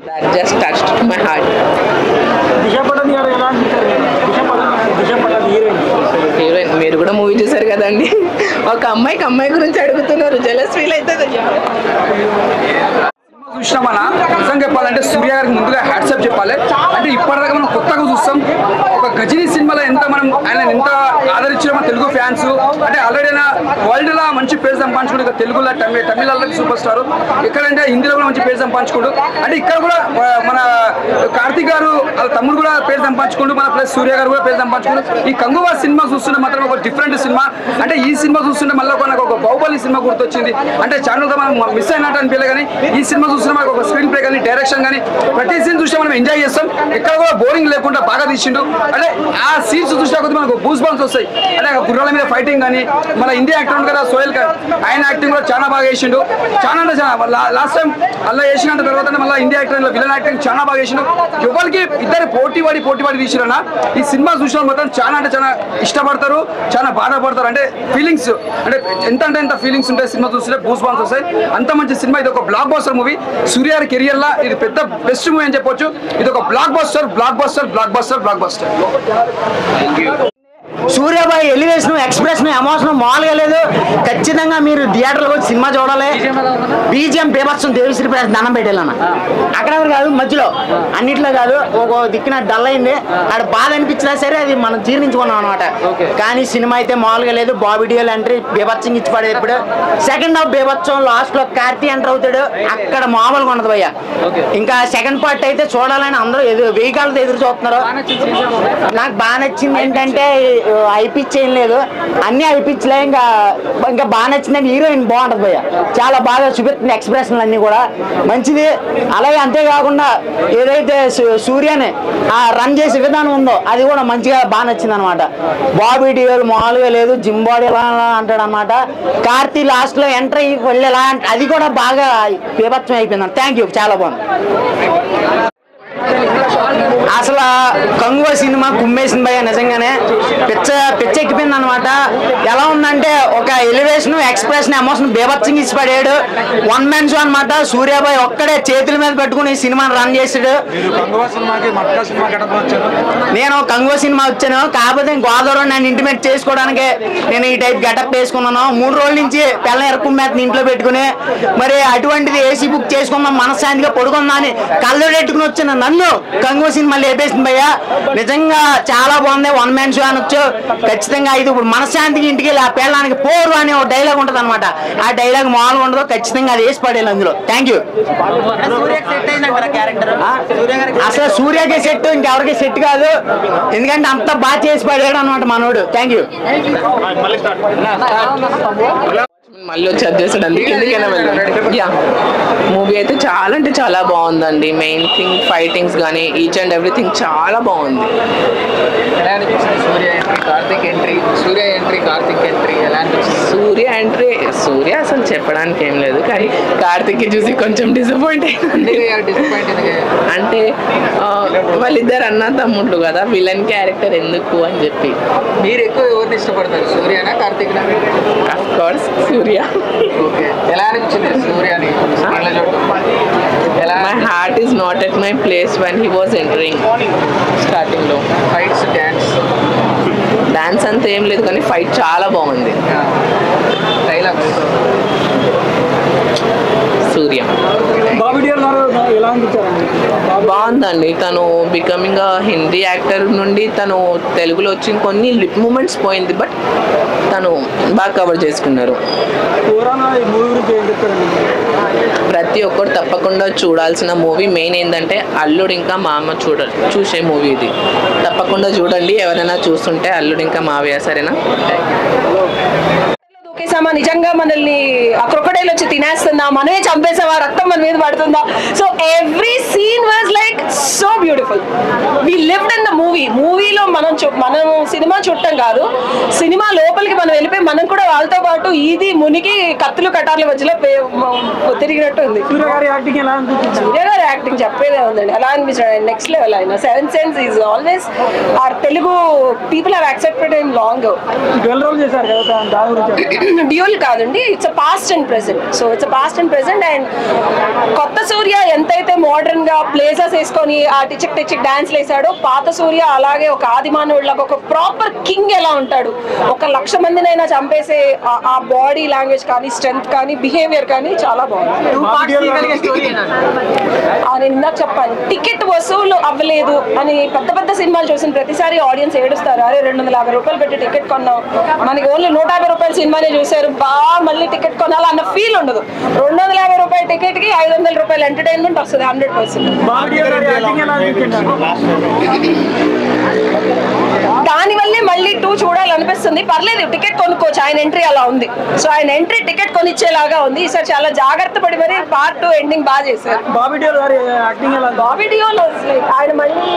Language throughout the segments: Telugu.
That just touched my heart. Heroine మీరు కూడా మూవీ చూసారు కదండి. ఒక అమ్మాయి గురించి అడుగుతున్నారు, జెలస్ ఫీల్ అవుతుంది. చూసినా మన నిజంగా చెప్పాలంటే సూర్య గారికి ముందుగా హ్యాట్సాప్ చెప్పాలి. అంటే ఇప్పటిదాకా మనం కొత్తగా చూస్తాం. ఒక గజనీ సినిమాలో ఎంత మనం ఆయన ఎంత ఆదరించిన తెలుగు ఫ్యాన్స్, అంటే ఆల్రెడీ అయినా వరల్డ్ లా మంచి పేరు సంపాదించుకుంటూ తెలుగులో తమిళ సూపర్ స్టార్, ఎక్కడంటే హిందీలో కూడా మంచి పేరు సంపాదించుకుంటూ, అంటే ఇక్కడ కూడా మన కార్తీక్ గారు వాళ్ళ తమ్ముడు కూడా పేరు సంపాదించుకుంటూ, మన ప్లస్ సూర్య గారు కూడా పేరు సంపాదించుకుంటూ ఈ కంగువా సినిమా చూస్తుంటే మాత్రం ఒక డిఫరెంట్ సినిమా. అంటే ఈ సినిమా చూస్తుంటే మళ్ళీ నాకు ఒక బాహుబలి సినిమా గుర్తొచ్చింది. అంటే ఛానల్ మనం మిస్ అయినట్టు అనిపించలే, కానీ ఈ సినిమా చూస్తే మనకు ఒక స్క్రీన్ ప్లే కానీ డైరెక్షన్ కానీ ప్రతి సీన్ చూస్తే మనం ఎంజాయ్ చేస్తాం. ఎక్కడ కూడా బోరింగ్ లేకుండా బాగా తీసిండు. అంటే ఆ సీన్స్ చూసినా కొద్దిగా మనకు బూస్ బాల్స్ వస్తాయి. అంటే గుర్రాల మీద ఫైటింగ్ కానీ, మన ఇండియా యాక్టర్ కదా సోహెల్ ఖాన్, ఆయన యాక్టింగ్ కూడా చాలా బాగా చేసిండు. చాలా అంటే లాస్ట్ టైం అలా చేసిన తర్వాత మళ్ళీ ఇండియా యాక్టర్ విలన్ యాక్టింగ్ చాలా బాగా చేసిండు. ఎవరికి ఇద్దరు పోటీ పడి తీసిరన్న ఈ సినిమా చూసిన మొత్తం చాలా అంటే చాలా ఇష్టపడతారు, చాలా బాధపడతారు. అంటే ఫీలింగ్స్ అంటే ఎంత ఫీలింగ్స్ ఉంటాయి సినిమా చూస్తే బూస్ బాల్స్ వస్తాయి. అంత మంచి సినిమా. ఇది ఒక బ్లాక్ బస్టర్ మూవీ. సూర్య గారి కెరియర్ లా ఇది పెద్ద బెస్ట్ మూవీ అని చెప్పొచ్చు. ఇది ఒక block buster. సూర్యాబాయ్ elevation, expression, emotion మామూలుగా లేదు. ఖచ్చితంగా మీరు థియేటర్లో వచ్చి సినిమా చూడాలి. బీజిఎం బీభత్సం దేవిశ్రీ ప్రసాద్ దండం పెట్టేయాలన్న. అక్కడ కాదు, మధ్యలో అన్నిట్లో కాదు, ఒక దిక్కున డల్ అయింది. అక్కడ బాధ అనిపించినా సరే అది మనం జీర్ణించుకున్నాం అనమాట. కానీ సినిమా అయితే మామూలుగా లేదు. బాబీ డియోల్ ఎంట్రీ బీభత్సం ఇచ్చి పడేది. ఇప్పుడు సెకండ్ హాఫ్ బీభత్సం, లాస్ట్ లో కార్తీ ఎంటర్ అవుతాడు. అక్కడ మామూలుగా ఉండదు భయ్య. ఇంకా సెకండ్ పార్ట్ అయితే చూడాలని అందరూ వెయ్యికాలతో ఎదురు చూస్తున్నారు. నాకు బాగా నచ్చింది ఏంటంటే ఐపిచ్ ఏం లేదు, అన్ని ఐపిచ్లే. ఇంకా బాగా నచ్చిందంటే హీరోయిన్ బాగుంటది భయ్య, చాలా బాగా చూపిస్తుంది. ఎక్స్ప్రెషన్లు అన్ని కూడా మంచిది. అలాగే అంతేకాకుండా ఏదైతే సూర్యని రన్ చేసే విధానం ఉందో అది కూడా మంచిగా బాగా నచ్చింది అనమాట. బాబీ డియోల్ మామూలుగా లేదు, జిమ్ బాడీ అంటాడు అనమాట. కార్తీ లాస్ట్ లో ఎంటర్ అయ్యి వెళ్ళేలా అది కూడా బాగా బీభత్సం అయిపోయింది. థ్యాంక్ యూ, చాలా బాగుంది. అసలు కంగువా సినిమా కుమ్మేసింది భయ్య, నిజంగానే పిచ్చ ఎక్కిపోయింది అనమాట. ఎలా ఉందంటే ఒక ఎలివేషన్, ఎక్స్ప్రెషన్, ఎమోషన్ బీభత్సంగా ఇచ్చి పడాడు. వన్ మ్యాన్ షో అనమాట. సూర్యాబాయ్ ఒక్కడే చేతుల మీద పెట్టుకుని ఈ సినిమాని రన్ చేసాడు. నేను కంగువా సినిమా వచ్చాను, కాకపోతే గోదావరి నన్ను ఇంటిమేట్ చేసుకోవడానికి నేను ఈ టైప్ గెటప్ వేసుకున్నాను. 3 రోజుల నుంచి పిల్లల ఎరుకుమ్మేతని ఇంట్లో పెట్టుకుని, మరి అటువంటిది ఏసీ బుక్ చేసుకుందాం మనశ్శాంతిగా పడుకుందా అని కళ్ళు పెట్టుకుని వచ్చాను. నన్ను కంగువా సినిమా లేపేసింది భయ్య, నిజంగా చాలా బాగుంది. వన్ మ్యాన్ షో అనొచ్చు ఖచ్చితంగా. ఇది ఇప్పుడు మనశ్శాంతికి ఇంటికి వెళ్ళి ఆ పిల్లడానికి పోరు అనే ఒక డైలాగ్ ఉంటుంది అనమాట. ఆ డైలాగ్ మామూలుగా ఉండదు, ఖచ్చితంగా అది వేసి పడేయాలి అందులో. Thank you. అసలు సూర్యకే సెట్, ఇంకెవరికి సెట్ కాదు. ఎందుకంటే అంత బాగా చేసి పడాడు అనమాట మనోడు. Thank you. మళ్ళీ వచ్చి చేస్తాడు, అందుకే మూవీ అయితే చాలా అంటే చాలా బాగుందండి. మెయిన్ థింగ్ ఫైటింగ్స్ కానీ ఈచ్ అండ్ ఎవ్రీథింగ్ చాలా బాగుంది. సూర్య అసలు చెప్పడానికి ఏం లేదు, కానీ కార్తిక్ చూసి కొంచెం డిసప్పాయింట్ అయింది. అంటే వాళ్ళిద్దరు అన్న తమ్ముళ్ళు కదా, విలన్ క్యారెక్టర్ ఎందుకు అని చెప్పి. మీరు ఎక్కువ ఎవరిని ఇష్టపడతారు, సూర్యనా కార్తిక్? ఆఫ్ కోర్స్ సూర్య. ఎలా అనిపించింది సూర్యని? My heart is not at my place when he was entering starting లో. ఫైట్స్, డాన్స్ అంత ఏం లేదు, కానీ ఫైట్ చాలా బాగుంది. డైలాగ్స్ సూర్య బాగుందండి. తను బికమింగ్ హిందీ యాక్టర్ నుండి తను తెలుగులో వచ్చిన కొన్ని లిప్ మూమెంట్స్ పోయింది, బట్ తను బాగా కవర్ చేసుకున్నారు. ప్రతి ఒక్కరు తప్పకుండా చూడాల్సిన మూవీ. మెయిన్ ఏంటంటే అల్లుడు ఇంకా మామ చూసే మూవీ ఇది. తప్పకుండా చూడండి, ఎవరైనా చూస్తుంటే అల్లుడు ఇంకా మావయ్య. సరేనా? నిజంగా మనల్ని ఆ క్రొకడైల్ వచ్చి తినేస్తుందా, మనమే చంపేసావా, రక్తం మన మీద పడుతుందా. So every scene was like so beautiful. We lived in the మూవీలో మనం సినిమా చూడటం కాదు, సినిమా లోపలికి మనం వెళ్ళిపోయి మనం కూడా వాళ్ళతో పాటు ఇది మునిగి కత్తులు కటార్ల మధ్యలో తిరిగినట్టు ఉంది. సూర్య గారి యాక్టింగ్ చెప్పేదే ఉందండి. అలా అనిపించాడు నెక్స్ట్ లెవెల్. ఆయన seven sense is always our Telugu people have accepted in long. Dual కాదండి, it's a past and present. So it's a past and present. And కొత్త సూర్య ఎంతైతే మోడర్న్ గా ప్లేసెస్ వేసుకొని ఆ టిచిక్ టిచిక్ డాన్స్ వేసాడో, పాత సూర్య అలాగే ఒక ఆదిమానవుడిలాగా ఒక ప్రాపర్ కింగ్ ఎలా ఉంటాడు, 1,00,000 మందినైనా చంపేసే ఆ బాడీ లాంగ్వేజ్ కానీ స్ట్రెంగ్త్ కానీ బిహేవియర్ కానీ చాలా బాగుంది. నేను ఇందాక చెప్పాను, టికెట్ వసూలు అవ్వలేదు అని పెద్ద పెద్ద సినిమాలు చూసిన ప్రతిసారి ఆడియన్స్ ఏడుస్తారు. అరే 250 రూపాయలు పెట్టి టికెట్ కొన్నాం, మనకి ఓన్లీ 150 రూపాయల సినిమానే చూసారు, మళ్ళీ టికెట్ కొనాలి అన్న ఫీల్ ఉండదు. 250 రూపాయల టికెట్ కి 500 రూపాయల ఎంటర్టైన్మెంట్ వస్తుంది 100%. దానివల్లే మళ్ళీ 2 చూడాలనిపిస్తుంది. పర్లేదు, టికెట్ కొనుక్కోవచ్చు, ఆయన ఎంట్రీ అలా ఉంది. సో ఆయన ఎంట్రీ టికెట్ కొనిచ్చేలాగా ఉంది. ఈసారి చాలా జాగ్రత్త పడి మరి పార్ట్ 2 ఎండింగ్ బాగా చేశారు. బాబీ డియోల్ ఆయన మళ్ళీ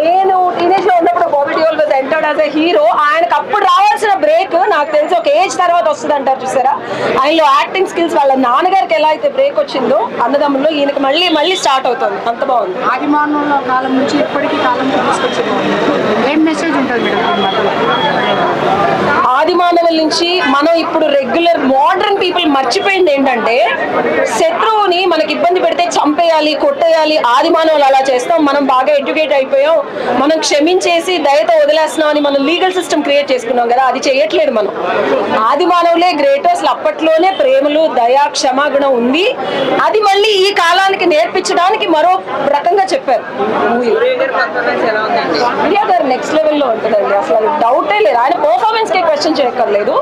నేను టీనేజ్ లో ఉన్నప్పుడు Bobby Deol was entered as a hero. ఆయనకు అప్పుడు రావాల్సిన బ్రేక్ నాకు తెలిసి ఒక ఏజ్ తర్వాత వస్తుంది అంటారు చూసారా. ఆయనలో యాక్టింగ్ స్కిల్స్ వాళ్ళ నాన్నగారికి ఎలా అయితే బ్రేక్ వచ్చిందో అన్నదమ్ముల్లో, ఈయనకి మళ్ళీ స్టార్ట్ అవుతుంది. అంత బాగుంది. ఆదిమానవుల కాలం నుంచి ఇప్పటికీ కాలం తీసుకొచ్చింది. ఏం మెసేజ్ ఉంటుంది మేడం? ఆదిమానవుల నుంచి మనం ఇప్పుడు రెగ్యులర్ మోడర్న్ పీపుల్ మర్చిపోయింది ఏంటంటే, శత్రువుని మనకి ఇబ్బంది పెడితే చంపేయాలి, కొట్టేయాలి. ఆదిమానవులు అలా చేస్తాం. మనం బాగా ఎడ్యుకేట్ అయిపోయాం, మనం క్షమించేసి దయతో వదిలేస్తున్నాం అని మనం లీగల్ సిస్టమ్ క్రియేట్ చేసుకున్నాం కదా, అది చేయట్లేదు మనం. ఆదిమానవులే గ్రేట్. అసలు అప్పట్లోనే ప్రేమలు, దయా, క్షమాగుణం ఉంది. అది మళ్ళీ ఈ కాలానికి నేర్పించడానికి మరో రకంగా చెప్పారు. సూర్య గారు నెక్స్ట్ లెవెల్లో ఉంటుందండి, అసలు డౌటే లేదు. ఆయన పర్ఫార్మెన్స్ కి క్వశ్చన్ చేయక్కర్లేదు.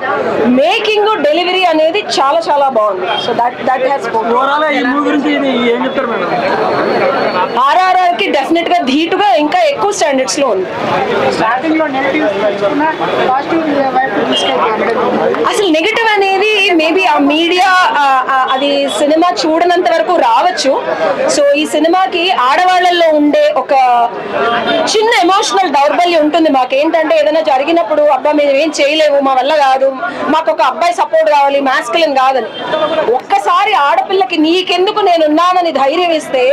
మేకింగ్, డెలివరీ అనేది చాలా చాలా బాగుంది. సో దట్ హ్యాస్ ఆర్ఆర్ఆర్ కి డెఫినెట్ గా ధీటుగా ఇంకా ఎక్కువ స్టాండర్డ్స్ లో ఉంది. అసలు నెగటివ్ అనేది మేబీ ఆ మీడియా అది సినిమా చూడనంత వరకు రావచ్చు. సో ఈ సినిమాకి ఆడవాళ్లలో ఉండే ఒక చిన్న ఎమోషనల్ దౌర్బల్యం ఉంటుంది. మాకేంటంటే ఏదైనా జరిగినప్పుడు అబ్బా మేము ఏం చేయలేము, మా వల్ల కాదు, మాకు ఒక అబ్బాయి సపోర్ట్ కావాలి, మాస్కులిన్ కాదని. ఒక్కసారి ఆడపిల్లకి నీకెందుకు నేనున్నానని ధైర్యం ఇస్తే,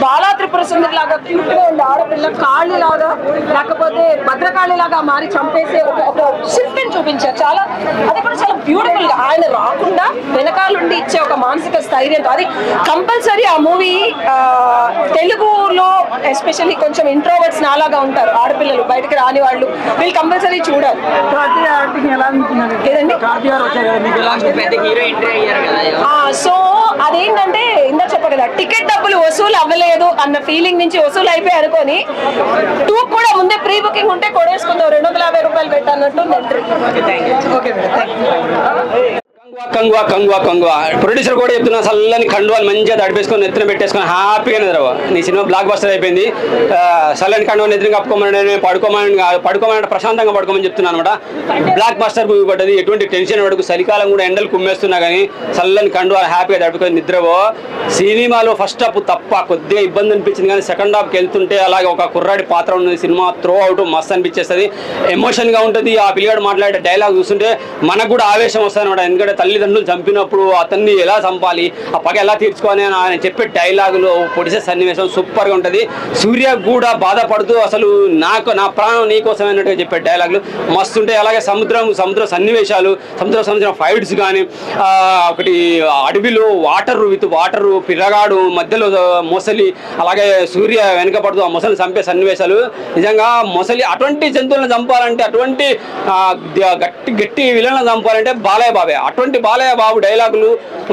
బాలా త్రిపుర సుందరి లాగా క్యూట్ గా ఉండే ఆడపిల్ల కాళీలాగా లేకపోతే భద్రకాళిలాగా మారి చంపేసే ఒక శిల్పిని చూపించారు. చాలా అది కూడా చాలా బ్యూటిఫుల్ గా. ఆయన రాకుండా వెనకాలండి ఇచ్చే ఒక మానసిక స్థైర్యంతో, అది కంపల్సరీ ఆ మూవీ తెలుగులో ఎస్పెషల్లీ కొంచెం ఇంట్రోవర్ట్స్ నాలాగా ఉంటారు ఆడపిల్లలు, బయటకు రాని వాళ్ళు, వీళ్ళు కంపల్సరీ చూడాలి. సో అదేంటంటే ఇందాక చెప్పా కదా, టికెట్ డబ్బులు వసూలు అవ్వలేదు అన్న ఫీలింగ్ నుంచి వసూలు అయిపోయి అనుకోని 2 కూడా ముందే ప్రీ బుకింగ్ ఉంటే కొడేసుకుందాం, 250 రూపాయలు పెట్టానట్టు. కంగువా కంగువా కంగువా ప్రొడ్యూసర్ కూడా చెప్తున్నా, చల్లని కండువాలు మంచిగా తడిపేసుకొని నెత్తిన పెట్టేసుకొని హ్యాపీగా నిద్రవా. నీ సినిమా బ్లాక్ బస్టర్ అయిపోయింది. చల్లని కండువా నెత్తిన కప్పుకోమని పడుకోమని ప్రశాంతంగా పడుకోమని చెప్తున్నాను అనమాట. బ్లాక్ బస్టర్ మూవీ పడ్డది. ఎటువంటి టెన్షన్ పడకు. చలికాలం కూడా ఎండలు కుమ్మేస్తున్నా కానీ చల్లని కండువాలు హ్యాపీగా తడుపుకొని నిద్రవో. సినిమాలో ఫస్ట్ హాఫ్ తప్ప కొద్దిగా ఇబ్బంది అనిపించింది కానీ సెకండ్ హాఫ్కి వెళ్తుంటే అలాగే ఒక కుర్రాడి పాత్ర ఉన్నది. సినిమా త్రో అవుట్ మస్తు అనిపించేస్తుంది, ఎమోషన్గా ఉంటుంది. ఆ పిల్లగాడు మాట్లాడే డైలాగ్ చూస్తుంటే మనకు కూడా ఆవేశం వస్తుంది అనమాట. ఎందుకంటే తల్లిదండ్రులు చంపినప్పుడు అతన్ని ఎలా చంపాలి, ఆ పగ ఎలా తీర్చుకోవాలి అని ఆయన చెప్పే డైలాగులు, పొడిసే సన్నివేశం సూపర్గా ఉంటుంది. సూర్య కూడా బాధపడుతూ అసలు నా ప్రాణం నీకోసం అన్నట్టుగా చెప్పే డైలాగులు మస్తు ఉంటాయి. అలాగే సముద్ర సన్నివేశాలు, సముద్రం ఫైట్స్ కానీ, ఒకటి అడవిలో వాటరు పిల్లగాడు మధ్యలో మొసలి, అలాగే సూర్య వెనకపడుతూ ఆ మొసలిని చంపే సన్నివేశాలు. నిజంగా మొసలి అటువంటి జంతువులను చంపాలంటే, అటువంటి గట్టి విలన్లను చంపాలంటే బాలయ్య బాబే. అటువంటి బాలయ్య బాబు డైలాగులు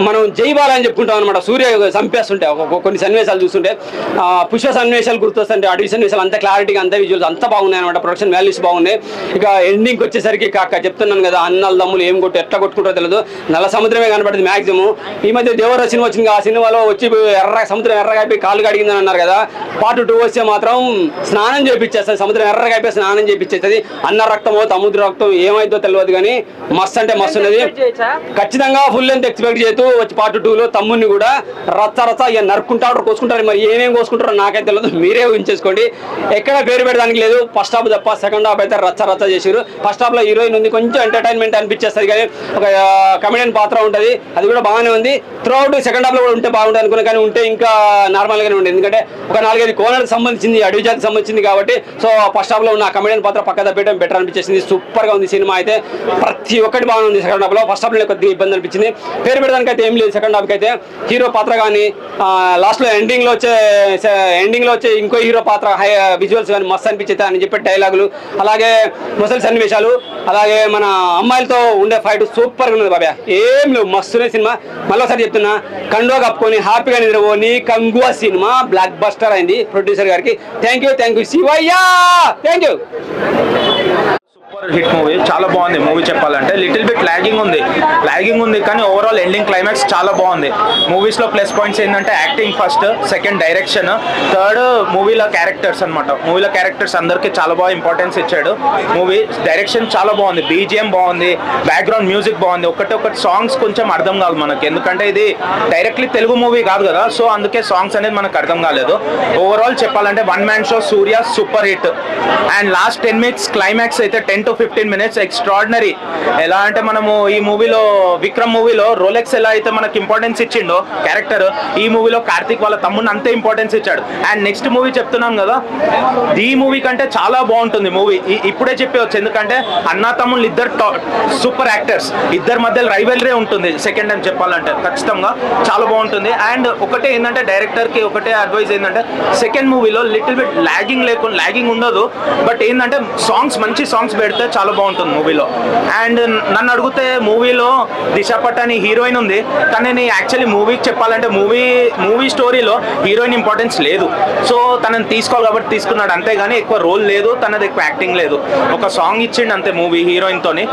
మనం జై బాలయ్య అని చెప్పుకుంటాం అనమాట. సూర్య చంపేస్తుంటే కొన్ని సన్నివేశాలు చూస్తుంటే, పుష్ప సన్నివేశాలు గుర్తొస్తుంటే, అడవి సన్నివేశాలు అంత క్లారిటీగా, అంత విజువల్స్ అంతా బాగున్నాయి అనమాట. ప్రొడక్షన్ వాల్యూస్ బాగున్నాయి. ఇక ఎండింగ్కి వచ్చేసరికి చెప్తున్నాను కదా, అన్నల దమ్ములు ఏం ఎట్లా కొట్టుకుంటారో తెలియదు, నల్ల సముద్రమే కనపడుతుంది మ్యాక్సిమం. ఈ మధ్య దేవర సినిమా వచ్చింది, ఆ సినిమాలో వచ్చి సముద్రం ఎర్రగా అయిపోయి కాళ్ళు కడిగిందని అన్నారు కదా. పార్ట్ 2 వస్తే మాత్రం స్నానం చేయించేస్తుంది, సముద్రం ఎర్రగా అయిపోయి స్నానం చేయించేస్తుంది. అన్న రక్తమో సముద్ర రక్తం ఏమైందో తెలియదు కానీ మస్తు అంటే మస్తు ఉన్నది. ఖచ్చితంగా ఫుల్ లెంత్ ఎక్స్పెక్ట్ చేస్తూ వచ్చి పార్ట్ 2లో తమ్ముడిని కూడా రచ్చ ఇక నరుక్కుంటాడు కోసుకుంటారు. మరి ఏమేమి కోసుకుంటారో నాకైతే తెలియదు, మీరే ఊహించేసుకోండి. ఎక్కడ పేరు పెట్టడానికి లేదు. ఫస్ట్ హాఫ్ తప్ప సెకండ్ హాఫ్ అయితే రచ్చ చేసారు. ఫస్ట్ హాఫ్లో హీరోయిన్ ఉంది, కొంచెం ఎంటర్టైన్మెంట్ అనిపించేస్తుంది, కానీ ఒక కమెడియన్ పాత్ర ఉంటుంది, అది కూడా బాగానే ఉంది. త్రూ అవుట్ సెకండ్ హాఫ్లో కూడా ఉంటే బాగుంటుంది అనుకున్నా, కానీ ఉంటే ఇంకా నార్మల్గానే ఉండేది. ఎందుకంటే ఒక 4-5 కోణాలకు సంబంధించింది, అడవి జాతికి సంబంధించింది కాబట్టి సో ఫస్ట్ హాఫ్లో ఉన్న కమెడియన్ పాత్ర పక్క తప్పేయడం బెటర్ అనిపించేసింది. సూపర్గా ఉంది సినిమా అయితే, ప్రతి ఒక్కటి బాగానే ఉంది. సెకండ్ హాఫ్లో ఫస్ట్ హాఫ్లో కొద్దిగా ఇబ్బంది అనిపించింది. పేరు పెట్టడానికి అయితే ఏం లేదు. సెకండ్ హాఫ్కి అయితే హీరో పాత్ర కానీ లాస్ట్లో ఎండింగ్లో వచ్చే ఇంకో హీరో పాత్ర విజువల్స్ కానీ మస్తు అనిపించేది అని చెప్పే డైలాగులు, అలాగే ముసలి సన్నివేశాలు, అలాగే మన అమ్మాయిలతో ఉండే ఫైట్ సూపర్గా ఉన్నది బాబా. ఏం లేవు, మస్తునే సినిమా. మళ్ళీసారి చెప్తున్నా, కండువా కప్పుకొని హ్యాపీగా నిద్రపో, నీ కంగువా సినిమా బ్లాక్ బస్టర్ అయింది. ప్రొడ్యూసర్ గారికి thank you Shivayya, thank you. Super hit movie, చాలా బాగుంది మూవీ. చెప్పాలంటే లిటిల్ బిట్ లాగింగ్ ఉంది కానీ ఓవరాల్ ఎండింగ్ క్లైమాక్స్ చాలా బాగుంది. మూవీస్లో ప్లస్ పాయింట్స్ ఏంటంటే acting first, second direction, third మూవీలో క్యారెక్టర్స్ అనమాట. మూవీలో క్యారెక్టర్స్ అందరికీ చాలా బాగా ఇంపార్టెన్స్ ఇచ్చాడు. మూవీ డైరెక్షన్ చాలా బాగుంది, బీజిఎం బాగుంది, బ్యాక్గ్రౌండ్ మ్యూజిక్ బాగుంది. ఒకటి సాంగ్స్ కొంచెం అర్థం కాదు మనకి, ఎందుకంటే ఇది డైరెక్ట్లీ తెలుగు మూవీ కాదు కదా, సో అందుకే సాంగ్స్ అనేది మనకు అర్థం కాలేదు. ఓవరాల్ చెప్పాలంటే one man show Surya super hit. And last 10 minutes climax అయితే 10 to 15 minutes ఎక్స్ట్రాడినరీ. ఎలా అంటే మనము ఈ మూవీలో విక్రమ్ మూవీలో రోలెక్స్ ఎలా అయితే మనకి ఇంపార్టెన్స్ ఇచ్చిండో క్యారెక్టర్, ఈ మూవీలో కార్తిక్ వాళ్ళ తమ్ముడిని అంతే ఇంపార్టెన్స్ ఇచ్చాడు. అండ్ నెక్స్ట్ మూవీ చెప్తున్నాం కదా, ఈ మూవీ కంటే చాలా బాగుంటుంది మూవీ. ఇప్పుడే చెప్పవచ్చు, ఎందుకంటే అన్నా తమ్ముళ్ళు ఇద్దరు సూపర్ యాక్టర్స్, ఇద్దరి మధ్య రైవల్రీ ఉంటుంది. సెకండ్ టైం చెప్పాలంటే ఖచ్చితంగా చాలా బాగుంటుంది. అండ్ ఒకటే ఏంటంటే డైరెక్టర్కి ఒకటే అడ్వైజ్ ఏంటంటే, సెకండ్ మూవీలో లిటిల్ బిట్ లాగింగ్ ఉండదు, బట్ ఏంటంటే మంచి సాంగ్స్ పెడితే చాలా బాగుంటుంది మూవీలో. అండ్ నన్ను అడిగితే మూవీలో దిశా పటాని హీరోయిన్ ఉంది, కానీ యాక్చువల్లీ మూవీకి చెప్పాలంటే మూవీ స్టోరీలో హీరోయిన్ ఇంపార్టెన్స్ లేదు. సో తనని తీసుకోవాలి కాబట్టి తీసుకున్నాడు, అంతేగాని ఎక్కువ రోల్ లేదు, తనది ఎక్కువ యాక్టింగ్ లేదు. ఒక సాంగ్ ఇచ్చిండు అంతే మూవీ హీరోయిన్తోని.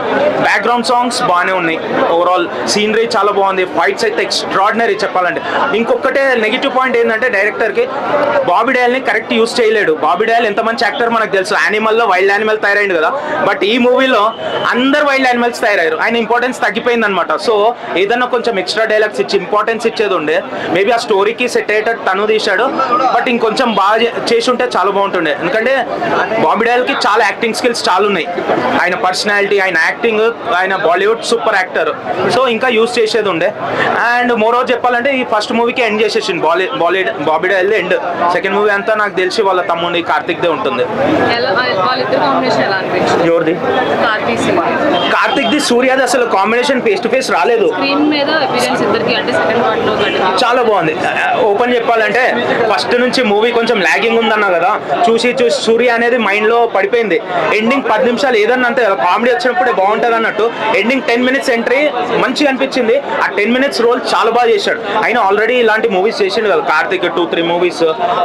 బ్యాక్గ్రౌండ్ సాంగ్స్ బాగానే ఉన్నాయి. ఓవరాల్ సీనరీ చాలా బాగుంది, ఫైట్స్ అయితే ఎక్స్ట్రాడినరీ చెప్పాలంటే. ఇంకొకటే నెగిటివ్ పాయింట్ ఏంటంటే డైరెక్టర్కి బాబీ డయల్ని కరెక్ట్ యూస్ చేయలేడు. బాబీ డయల్ ఎంత మంచి యాక్టర్ మనకు తెలుసు, యానిమల్లో వైల్డ్ యానిమల్ తయారైంది కదా, బట్ ఈ మూవీలో అందరు వైల్డ్ యానిమల్స్ తయారయ్యారు. ఆయన ఇంపార్టెన్స్ తగ్గిపోయింది అనమాట. సో ఏదన్నా కొంచెం ఎక్స్ట్రా డైలాగ్స్ ఇచ్చి ఇంపార్టెన్స్ ఇచ్చేది ఉండే, మేబీ ఆ స్టోరీకి సెట్ అయ్యేటట్టు తను తీశాడు, బట్ ఇంకొంచెం బాగా చేసి ఉంటే చాలా బాగుంటుండే. ఎందుకంటే బాబీ డయల్కి చాలా యాక్టింగ్ స్కిల్స్ చాలా ఉన్నాయి, ఆయన పర్సనాలిటీ, ఆయన యాక్టింగ్, ఆయన బాలీవుడ్ సూపర్ యాక్టర్. సో ఇంకా యూస్ చేసేది ఉండే. అండ్ మోరోవర్ చెప్పాలంటే ఈ ఫస్ట్ మూవీకి ఎండ్ చేసేసింది Bobby dial end. Second movie అంతా నాకు తెలిసి వాళ్ళ తమ్ముడి కార్తిక్ దే ఉంటుంది. ఎవరిది? కార్తిక్ ది సూర్యది అసలు కాంబినేషన్ ఫేస్ టు ఫేస్ రాలేదు. చాలా బాగుంది. ఓపెన్ చెప్పాలంటే ఫస్ట్ నుంచి మూవీ కొంచెం లాగింగ్ ఉందన్నా కదా, చూసి సూర్య అనేది మైండ్ లో పడిపోయింది. ఎండింగ్ 10 నిమిషాలు ఏదన్నా అంతే కదా, కామెడీ వచ్చినప్పుడే బాగుంటుంది అన్నట్టు. ఎండింగ్ 10 minutes ఎంట్రీ మంచిగా అనిపించింది. ఆ 10 minutes రోల్ చాలా బాగా చేశాడు. ఆయన ఆల్రెడీ ఇలాంటి మూవీస్ చేసిండు కదా, కార్తిక్ 2-3 మూవీస్,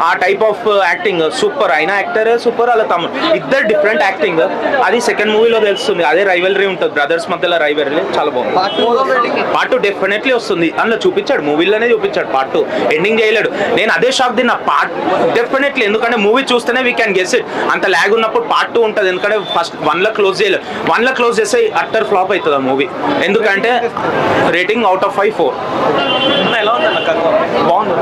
ఆ టైప్ ఆఫ్ యాక్టింగ్ సూపర్. అయినా యాక్టర్ సూపర్, అలా తమ్ముడు ఇద్దరు డిఫరెంట్ యాక్టింగ్. అది సెకండ్ మూవీలో తెలుస్తుంది. అదే రైవల్రీ ఉంటుంది, బ్రదర్స్ మధ్యలో రైవల్రీ చాలా బాగుంది. పార్ట్ 2 డెఫినెట్లీ వస్తుంది, అందులో చూపించాడు, మూవీలోనే చూపించాడు. పార్ట్ 2 ఎండింగ్ చేయలేడు. నేను అదే షాక్ తిన్నా. పార్ట్ డెఫినెట్లీ, ఎందుకంటే మూవీ చూస్తేనే వీ క్యాన్ గెస్ ఇట్. అంత ల్యాగ్ ఉన్నప్పుడు పార్ట్ 2 ఉంటుంది, ఎందుకంటే ఫస్ట్ 1లో క్లోజ్ చేయలేదు. 1లో క్లోజ్ చేస్తే అట్టర్ ఫ్లాప్ అవుతుంది ఆ మూవీ. ఎందుకంటే రేటింగ్ అవుట్ ఆఫ్ 5 4. ఎలా ఉంది అన్న? బాగుంది.